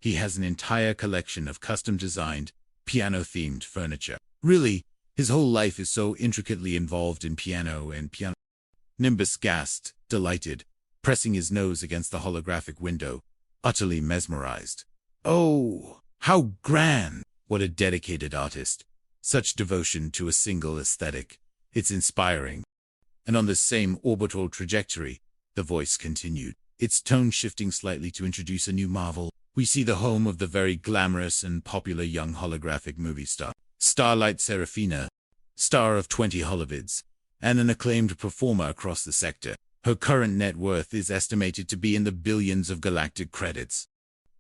He has an entire collection of custom-designed, piano-themed furniture. Really, his whole life is so intricately involved in piano and piano. Nimbus gasped, delighted, pressing his nose against the holographic window, utterly mesmerized. Oh, how grand! What a dedicated artist. Such devotion to a single aesthetic. It's inspiring. And on this same orbital trajectory, the voice continued, its tone shifting slightly to introduce a new marvel. We see the home of the very glamorous and popular young holographic movie star, Starlight Serafina, star of 20 holovids, and an acclaimed performer across the sector. Her current net worth is estimated to be in the billions of galactic credits.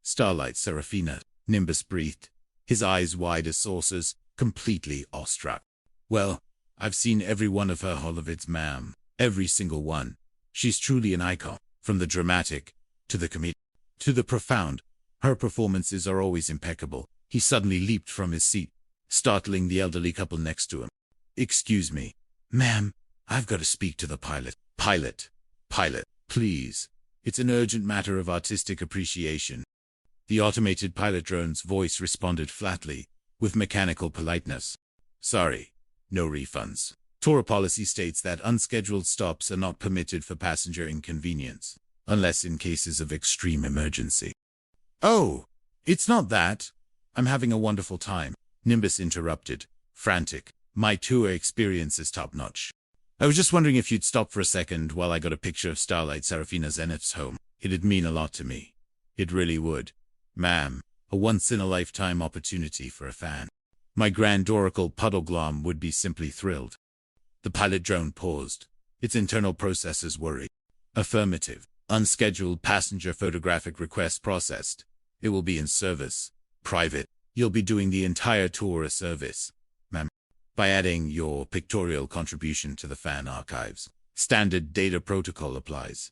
Starlight Serafina, Nimbus breathed, his eyes wide as saucers, completely awestruck. Well, I've seen every one of her holovids, ma'am. Every single one. She's truly an icon. From the dramatic, to the comedic, to the profound. Her performances are always impeccable. He suddenly leaped from his seat, startling the elderly couple next to him. Excuse me, ma'am, I've got to speak to the pilot. Pilot, please. It's an urgent matter of artistic appreciation. The automated pilot drone's voice responded flatly, with mechanical politeness. Sorry, no refunds. Tour policy states that unscheduled stops are not permitted for passenger inconvenience, unless in cases of extreme emergency. Oh, it's not that. I'm having a wonderful time, Nimbus interrupted, frantic. My tour experience is top-notch. I was just wondering if you'd stop for a second while I got a picture of Starlight Serafina Zenith's home. It'd mean a lot to me. It really would. Ma'am, a once-in-a-lifetime opportunity for a fan. My Grand Oracle Puddleglom would be simply thrilled. The pilot drone paused, its internal processors worried. Affirmative. Unscheduled passenger photographic request processed. It will be in service. Private. You'll be doing the entire tour a service, ma'am, by adding your pictorial contribution to the fan archives. Standard data protocol applies.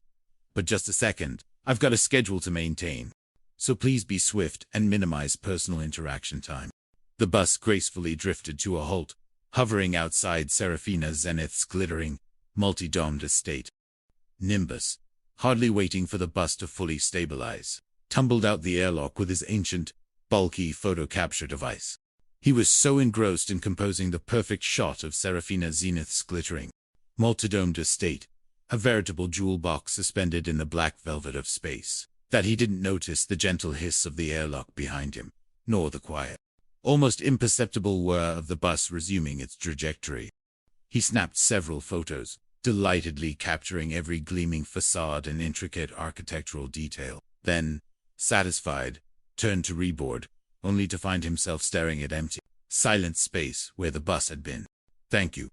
But just a second, I've got a schedule to maintain. So please be swift and minimize personal interaction time. The bus gracefully drifted to a halt, hovering outside Serafina Zenith's glittering, multi-domed estate. Nimbus, hardly waiting for the bus to fully stabilize, tumbled out the airlock with his ancient, bulky photo capture device. He was so engrossed in composing the perfect shot of Serafina Zenith's glittering, multi-domed estate, a veritable jewel box suspended in the black velvet of space, that he didn't notice the gentle hiss of the airlock behind him, nor the quiet, almost imperceptible whir of the bus resuming its trajectory. He snapped several photos, delightedly capturing every gleaming facade and intricate architectural detail. Then, satisfied, turned to reboard, only to find himself staring at empty, silent space where the bus had been. Thank you.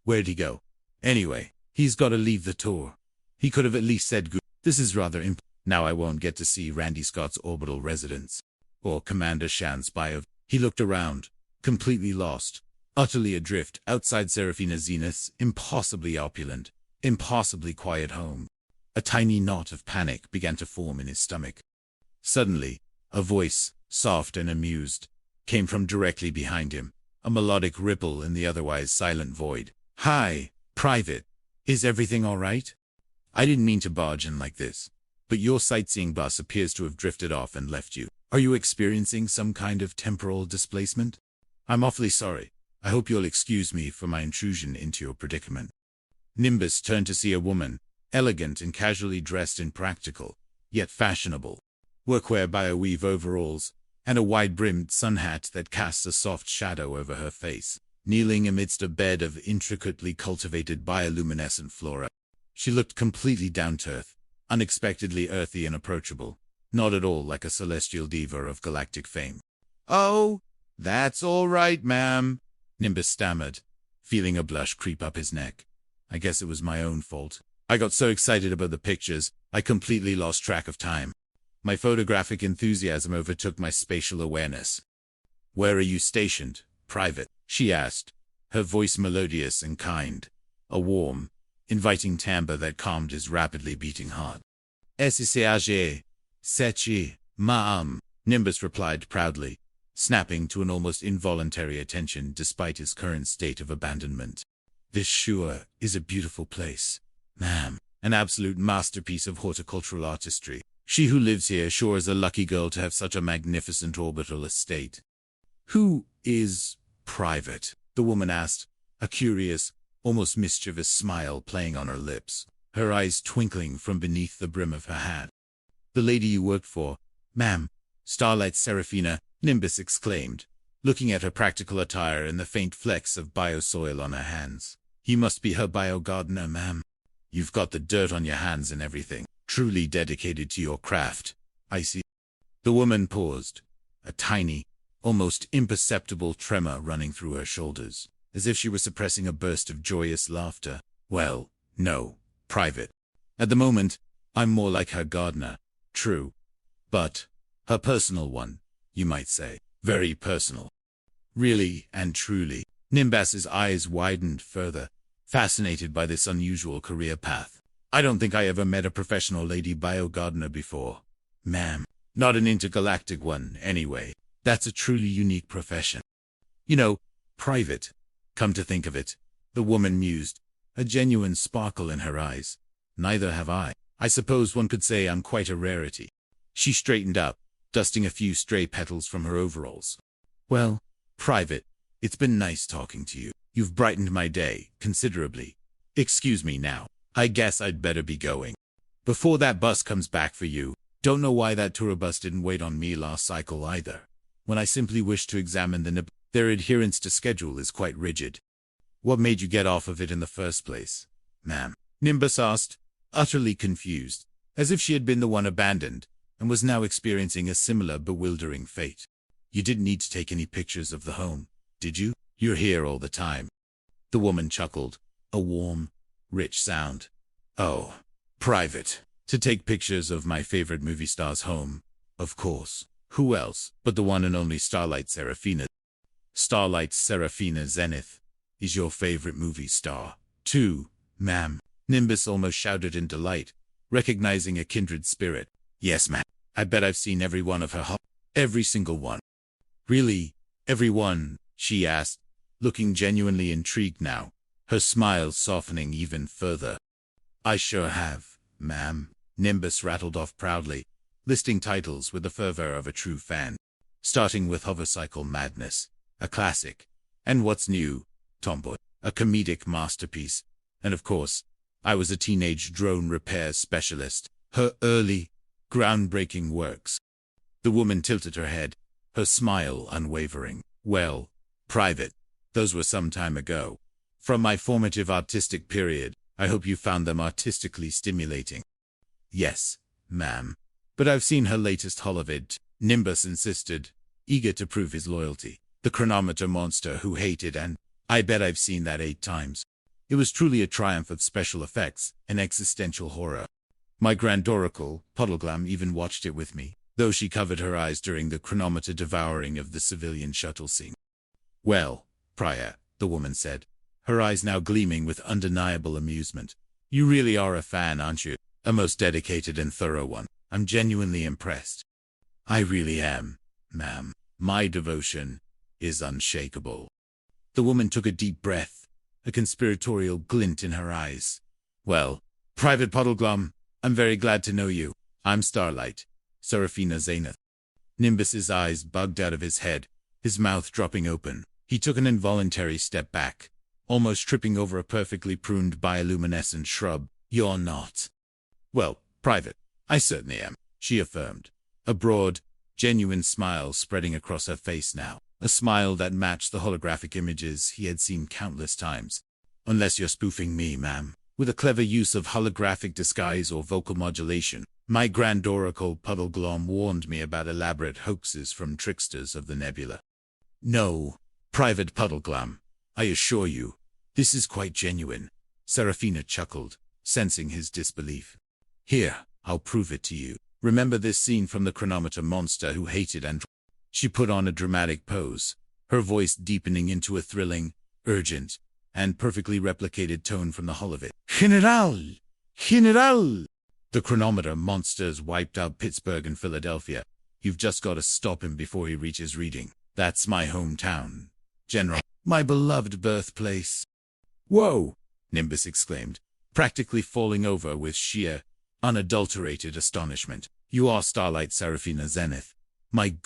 Where'd he go? Anyway, he's got to leave the tour. He could have at least said good. This is rather Now I won't get to see Randy Scott's orbital residence. Or Commander Shan's bio. He looked around, completely lost, utterly adrift outside Serafina Zenith's impossibly opulent, impossibly quiet home. A tiny knot of panic began to form in his stomach. Suddenly, a voice, soft and amused, came from directly behind him, a melodic ripple in the otherwise silent void. Hi, Private. Is everything all right? I didn't mean to barge in like this, but your sightseeing bus appears to have drifted off and left you. Are you experiencing some kind of temporal displacement? I'm awfully sorry. I hope you'll excuse me for my intrusion into your predicament. Nimbus turned to see a woman, elegant and casually dressed in practical, yet fashionable, workwear bioweave overalls, and a wide-brimmed sun hat that casts a soft shadow over her face, kneeling amidst a bed of intricately cultivated bioluminescent flora. She looked completely down-to-earth, unexpectedly earthy and approachable, not at all like a celestial diva of galactic fame. Oh, that's all right, ma'am, Nimbus stammered, feeling a blush creep up his neck. I guess it was my own fault. I got so excited about the pictures, I completely lost track of time. My photographic enthusiasm overtook my spatial awareness. Where are you stationed, Private? She asked, her voice melodious and kind, a warm, inviting timbre that calmed his rapidly beating heart. SCAG, Sechi, ma'am, Nimbus replied proudly, snapping to an almost involuntary attention despite his current state of abandonment. This sure is a beautiful place, ma'am, an absolute masterpiece of horticultural artistry. She who lives here sure is a lucky girl to have such a magnificent orbital estate. Who is Private? The woman asked, a curious, almost mischievous smile playing on her lips, her eyes twinkling from beneath the brim of her hat. The lady you worked for, ma'am, Starlight Seraphina, Nimbus exclaimed, looking at her practical attire and the faint flecks of biosoil on her hands. You must be her bio-gardener, ma'am. You've got the dirt on your hands and everything. Truly dedicated to your craft. I see. The woman paused, a tiny, almost imperceptible tremor running through her shoulders, as if she were suppressing a burst of joyous laughter. Well, no, Private. At the moment, I'm more like her gardener, true. But her personal one, you might say. Very personal. Really and truly. Nimbus's eyes widened further, fascinated by this unusual career path. I don't think I ever met a professional lady bio-gardener before, ma'am. Not an intergalactic one, anyway. That's a truly unique profession. You know, Private, come to think of it, the woman mused, a genuine sparkle in her eyes. Neither have I. I suppose one could say I'm quite a rarity. She straightened up, dusting a few stray petals from her overalls. Well, Private, it's been nice talking to you. You've brightened my day, considerably. Excuse me now. I guess I'd better be going. Before that bus comes back for you. Don't know why that tour bus didn't wait on me last cycle either, when I simply wished to examine the nib. Their adherence to schedule is quite rigid. What made you get off of it in the first place, ma'am? Nimbus asked, utterly confused, as if she had been the one abandoned, and was now experiencing a similar bewildering fate. You didn't need to take any pictures of the home, did you? You're here all the time. The woman chuckled, a warm, rich sound. Oh, Private. To take pictures of my favorite movie star's home, of course. Who else but the one and only Starlight Seraphina? Starlight Seraphina Zenith is your favorite movie star, too, ma'am. Nimbus almost shouted in delight, recognizing a kindred spirit. Yes, ma'am. I bet I've seen every one of her every single one. Really? Every one? She asked, looking genuinely intrigued now, her smile softening even further. I sure have, ma'am. Nimbus rattled off proudly, listing titles with the fervor of a true fan. Starting with Hovercycle Madness, a classic, and What's New, Tomboy, a comedic masterpiece, and of course, I Was a Teenage Drone Repair Specialist, her early, groundbreaking works. The woman tilted her head, her smile unwavering. Well, Private, those were some time ago. From my formative artistic period, I hope you found them artistically stimulating. Yes, ma'am. But I've seen her latest holovid, Nimbus insisted, eager to prove his loyalty. The chronometer monster who hated, and I bet I've seen that 8 times. It was truly a triumph of special effects and existential horror. My Grand Oracle, Puddleglam, even watched it with me, though she covered her eyes during the chronometer devouring of the civilian shuttle scene. Well, Priya, the woman said, her eyes now gleaming with undeniable amusement. You really are a fan, aren't you? A most dedicated and thorough one. I'm genuinely impressed. I really am, ma'am. My devotion is unshakable. The woman took a deep breath, a conspiratorial glint in her eyes. Well, Private Puddleglum, I'm very glad to know you. I'm Starlight, Seraphina Zenith. Nimbus's eyes bugged out of his head, his mouth dropping open. He took an involuntary step back, almost tripping over a perfectly pruned bioluminescent shrub. You're not. Well, Private, I certainly am, she affirmed, a broad, genuine smile spreading across her face now, a smile that matched the holographic images he had seen countless times. Unless you're spoofing me, ma'am, with a clever use of holographic disguise or vocal modulation. My Grand Oracle Puddleglum warned me about elaborate hoaxes from tricksters of the nebula. No, Private Puddleglum, I assure you, this is quite genuine. Seraphina chuckled, sensing his disbelief. Here, I'll prove it to you. Remember this scene from the chronometer monster who hated and... She put on a dramatic pose, her voice deepening into a thrilling, urgent, and perfectly replicated tone from the holovid. General! General! The chronometer monster's wiped out Pittsburgh and Philadelphia. You've just got to stop him before he reaches reading. That's my hometown, General. My beloved birthplace. Whoa! Nimbus exclaimed, practically falling over with sheer, unadulterated astonishment. You are Starlight Seraphina Zenith. My good